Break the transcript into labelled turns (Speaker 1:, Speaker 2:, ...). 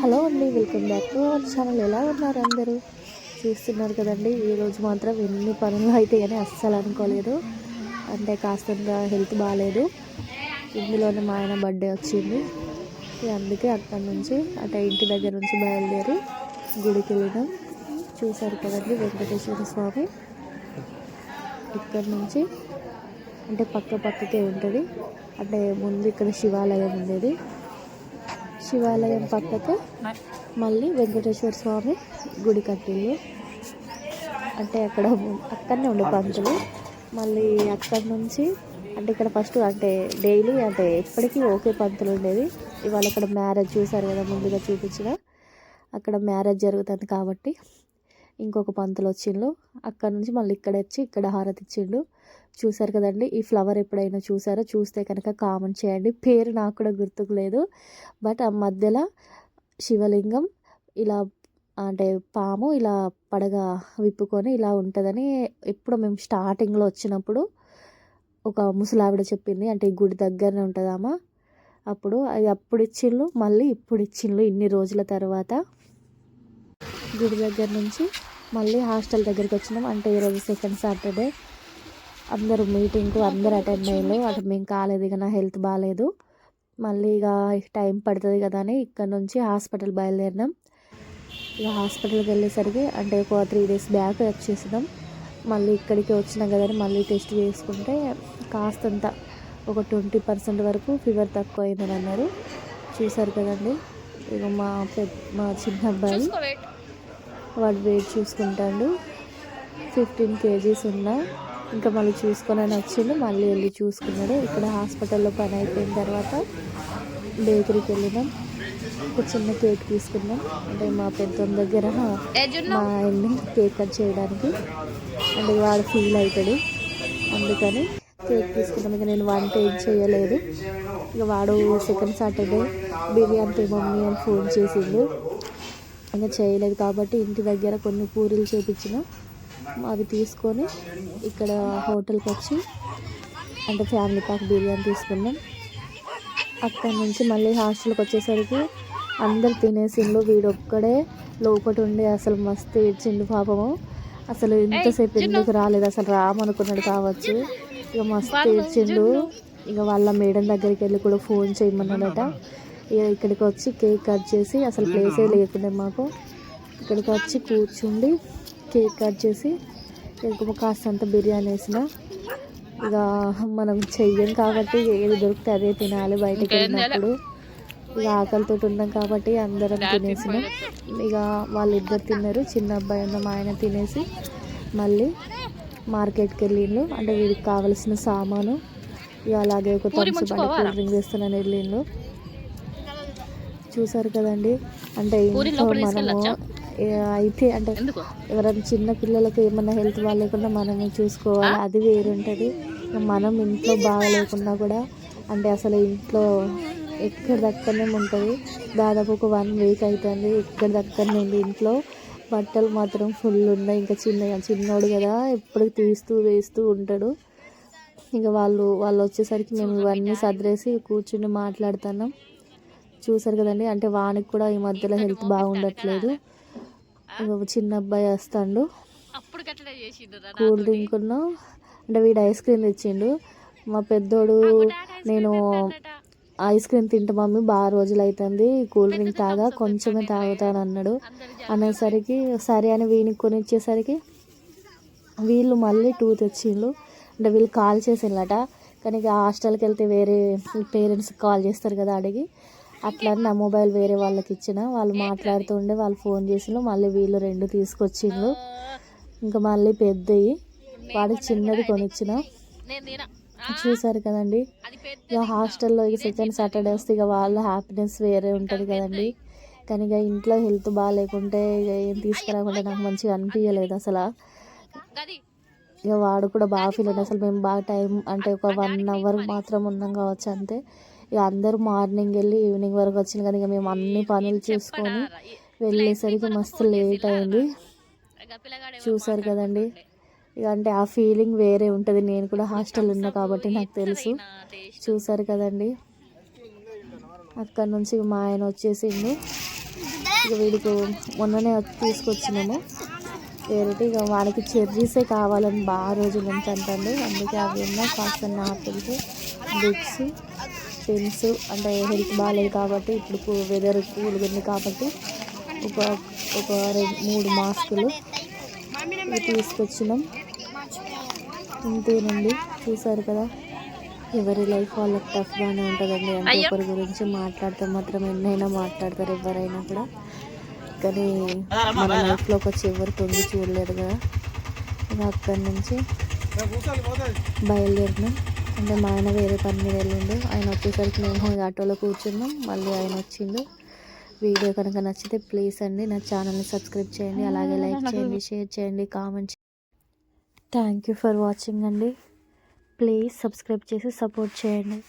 Speaker 1: Hello అండి, welcome back to our channel. ఎలా ఉన్నారు అందరూ? చూస్తున్నారు కదండి. ఈరోజు మాత్రం ఎన్ని పనులు అయితే కానీ అస్సలు అనుకోలేదు. అంటే కాస్తంత హెల్త్ బాగాలేదు. ఇందులోనే మా ఆయన బర్త్డే వచ్చింది. అందుకే అక్కడి నుంచి అంటే ఇంటి దగ్గర నుంచి బయలుదేరి గుడికి వెళ్ళినాం. చూసారు కదండి, వెంకటేశ్వర స్వామి. ఇక్కడి నుంచి అంటే పక్కకే ఉంటుంది. అంటే ముందు ఇక్కడ శివాలయం ఉండేది. శివాలయం పక్కకు మళ్ళీ వెంకటేశ్వర స్వామి గుడి కట్టిల్లు. అంటే అక్కడనే ఉండే పంతులు. మళ్ళీ అక్కడి నుంచి అంటే ఇక్కడ ఫస్ట్ అంటే డైలీ అంటే ఎప్పటికీ ఓకే పంతులు ఉండేది. ఇవాళ అక్కడ మ్యారేజ్ చూసారు కదా, ముందుగా చూపించిన అక్కడ మ్యారేజ్ జరుగుతుంది కాబట్టి ఇంకొక పంతులు వచ్చిండు. అక్కడ నుంచి మళ్ళీ ఇక్కడ వచ్చి ఇక్కడ హారతి ఇచ్చిండు. చూసారు కదండి. ఈ ఫ్లవర్ ఎప్పుడైనా చూసారో, చూస్తే కనుక కామెంట్ చేయండి. పేరు నాకు కూడా గుర్తుకు లేదు. బట్ ఆ మధ్యలో శివలింగం ఇలా అంటే పాము ఇలా పడగ విప్పుకొని ఇలా ఉంటుందని ఎప్పుడు మేము స్టార్టింగ్లో వచ్చినప్పుడు ఒక ముసలావిడ చెప్పింది. అంటే ఈ గుడి దగ్గరనే ఉంటుందామా. అప్పుడు ఇచ్చిండ్రు, మళ్ళీ ఇప్పుడు ఇచ్చిండ్రు. ఇన్ని రోజుల తర్వాత గుడి దగ్గర నుంచి మళ్ళీ హాస్టల్ దగ్గరికి వచ్చినాం. అంటే ఈరోజు సెకండ్ సాటర్డే. అందరూ మీటింగ్కు అందరు అటెండ్ అయ్యారు. అటు మేము కాలేదు, ఇక నా హెల్త్ బాగాలేదు. మళ్ళీ ఇక టైం పడుతుంది కదా అని ఇక్కడ నుంచి హాస్పిటల్ బయలుదేరినాం. ఇక హాస్పిటల్కి వెళ్ళేసరికి అంటే ఒక 3 days బ్యాక్ వచ్చేసినాం. మళ్ళీ ఇక్కడికి వచ్చినాం కదని మళ్ళీ టెస్ట్ చేసుకుంటే కాస్తంత ఒక 20% వరకు ఫీవర్ తక్కువ అయిందని అన్నారు. చూసారు కదండి. ఇక మా చిన్న అబ్బాయి వాడు వెయిట్ చూసుకుంటాడు. 15 kgs ఉన్నా. ఇంకా మళ్ళీ చూసుకొని వచ్చిండు. మళ్ళీ వెళ్ళి చూసుకున్నాడు. ఇక్కడ హాస్పిటల్లో పని అయిపోయిన తర్వాత బేకరీకి వెళ్ళినాం. ఒక చిన్న కేక్ తీసుకున్నాం. అంటే మా పెద్ద దగ్గర మా ఆయన్ని కేక్ కట్ చేయడానికి అంటే వాడు ఫీల్ అవుతాడు, అందుకని కేక్ తీసుకున్నాం. ఇక నేను వంట ఏం చేయలేదు. ఇక వాడు సెకండ్ సాటర్డే బిర్యానీ మమ్మీ అని ఫోన్ చేసిండు. ఇంకా చేయలేదు కాబట్టి ఇంటి దగ్గర కొన్ని పూరీలు చేపించిన అవి తీసుకొని ఇక్కడ హోటల్కి వచ్చి అంటే ఫ్యామిలీ ప్యాక్ బిర్యానీ తీసుకున్నాం. అక్కడి నుంచి మళ్ళీ హాస్టల్కి వచ్చేసరికి అందరు తినేసిండు. వీడొక్కడే లోపల ఉండి అసలు మస్తు ఏడ్చిండు పాపము. అసలు ఇంతసేపు ఎందుకు రాలేదు, అసలు రామనుకున్నాడు కావచ్చు. ఇక మస్తు ఏడ్చిండు. ఇక వాళ్ళ మేడం దగ్గరికి వెళ్ళి కూడా ఫోన్ చేయమన్నాడట. ఇక ఇక్కడికి వచ్చి కేక్ కట్ చేసి అసలు ప్లేసే లేకుండా మాకు ఇక్కడికి వచ్చి కూర్చుండి కేక్ కట్ చేసి ఇంకొక కాస్తంత బిర్యానీ వేసిన. ఇక మనం చెయ్యం కాబట్టి ఏది దొరికితే అదే తినాలి. బయటకు వెళ్ళినప్పుడు ఇక ఆకలితో ఉన్నాం కాబట్టి అందరం తినేసినాం. ఇక వాళ్ళిద్దరు తిన్నారు. చిన్న అబ్బాయి ఉన్న మా ఆయన తినేసి మళ్ళీ మార్కెట్కి వెళ్ళిండు. అంటే వీడికి కావలసిన సామాను ఇక అలాగే ఒక థమ్స్ అప్ కూల్ డ్రింక్ తెస్తానని వెళ్ళిండు. చూసారు కదండి. అంటే ఇంట్లో మనము అయితే అంటే ఎవరైనా చిన్న పిల్లలకు ఏమన్నా హెల్త్ బాగాలేకుండా మనమే చూసుకోవాలి, అది వేరు ఉంటుంది. మనం ఇంట్లో బాగాలేకున్నా కూడా అంటే అసలు ఇంట్లో ఎక్కడ దక్కనే ఉంటుంది. దాదాపు ఒక 1 week అవుతుంది ఎక్కడ దక్కనే ఉంది. ఇంట్లో బట్టలు మాత్రం ఫుల్ ఉన్నాయి. ఇంకా చిన్నోడు కదా, ఎప్పుడు తీస్తూ వేస్తూ ఉంటాడు. ఇంకా వాళ్ళు వచ్చేసరికి మేము ఇవన్నీ సర్దేసి కూర్చుని మాట్లాడుతున్నాం. చూసారు కదండి. అంటే వానికి కూడా ఈ మధ్యలో హెల్త్ బాగుండట్లేదు. చిన్న అబ్బాయి వస్తాడు. కూల్ డ్రింక్ అంటే వీడు ఐస్ క్రీమ్ తెచ్చిండు. మా పెద్దోడు నేను ఐస్ క్రీమ్ తింటా మమ్మీ, బాగా రోజులు అవుతుంది, కూల్ డ్రింక్ కొంచెమే తాగుతాను అన్నాడు. అనేసరికి సరే అని వీనికి కొనిచ్చేసరికి వీళ్ళు మళ్ళీ 2 తెచ్చిండ్రు. అంటే వీళ్ళు కాల్ చేసిండ్రట. కానీ హాస్టల్కి వెళ్తే వేరే పేరెంట్స్కి కాల్ చేస్తారు కదా అడిగి, అట్లా నా మొబైల్ వేరే వాళ్ళకి ఇచ్చిన. వాళ్ళు మాట్లాడుతుండే వాళ్ళు ఫోన్ చేసిండ్రు. మళ్ళీ వీళ్ళు 2 తీసుకొచ్చిండ్రు. ఇంకా మళ్ళీ పెద్దవి వాడికి చిన్నది కొనిచ్చిన. చూసారు కదండి. ఇక హాస్టల్లో ఇక సెకండ్ సాటర్డే వస్తే ఇక వాళ్ళ హ్యాపీనెస్ వేరే ఉంటుంది కదండి. కానీ ఇక ఇంట్లో హెల్త్ బాగాలేకుంటే ఇక ఏం తీసుకురాకుండా నాకు మంచిగా అనిపించలేదు అసలు. ఇక వాడు కూడా బాగా ఫీల్ అయ్యాడు. అసలు మేము బాగా టైం అంటే ఒక 1 hour మాత్రం ఉన్నాం కావచ్చు అంతే. ఇక అందరూ మార్నింగ్ వెళ్ళి ఈవినింగ్ వరకు వచ్చింది. కానీ ఇక మేము అన్ని పనులు చూసుకొని వెళ్ళేసరికి మస్తు లేట్ అయింది. చూసారు కదండి. ఇక అంటే ఆ ఫీలింగ్ వేరే ఉంటుంది. నేను కూడా హాస్టల్ ఉన్నా కాబట్టి నాకు తెలుసు. చూసారు కదండి. అక్కడ నుంచి మా ఆయన వచ్చేసిండు. ఇక వీడికి మొన్ననే తీసుకొచ్చినాము వేరేటి. ఇక వాడికి చెర్రీసే కావాలని బాగా రోజుల నుంచి అంటాడు. అందుకే అవి ఉన్నాయి కాస్త ఆపిల్స్, బుక్స్, పెన్స్. అంటే హెల్త్ బాగాలేదు కాబట్టి ఇప్పుడు వెదర్ కూల్గా ఉంది కాబట్టి ఒక ఒక 3 మాస్కులు ఇవి తీసుకొచ్చినాం. ఇంతేనండి, చూసారు కదా. ఎవరి లైఫ్ వాళ్ళకి టఫ్గానే ఉంటుందండి. అంటే ఒకరి గురించి మాట్లాడితే మాత్రం ఎన్నైనా మాట్లాడతారు ఎవరైనా కూడా. కానీ మన లైఫ్లోకి వచ్చి ఎవరు తొంగి చూడలేరు కదా. ఇంకా అక్కడి నుంచి బయలుదేరినాం. అంటే మా ఆయన వేరే పని మీద వెళ్ళిండు. ఆయన వచ్చేసరికి మేము ఆటోలో కూర్చున్నాం. మళ్ళీ ఆయన వచ్చిండు. వీడియో కనుక నచ్చితే ప్లీజ్ అండి నా ఛానల్ని సబ్స్క్రైబ్ చేయండి, అలాగే లైక్ చేయండి, షేర్ చేయండి, కామెంట్ చేయండి. థ్యాంక్ యూ ఫర్ వాచింగ్ అండి. ప్లీజ్ సబ్స్క్రైబ్ చేసి సపోర్ట్ చేయండి.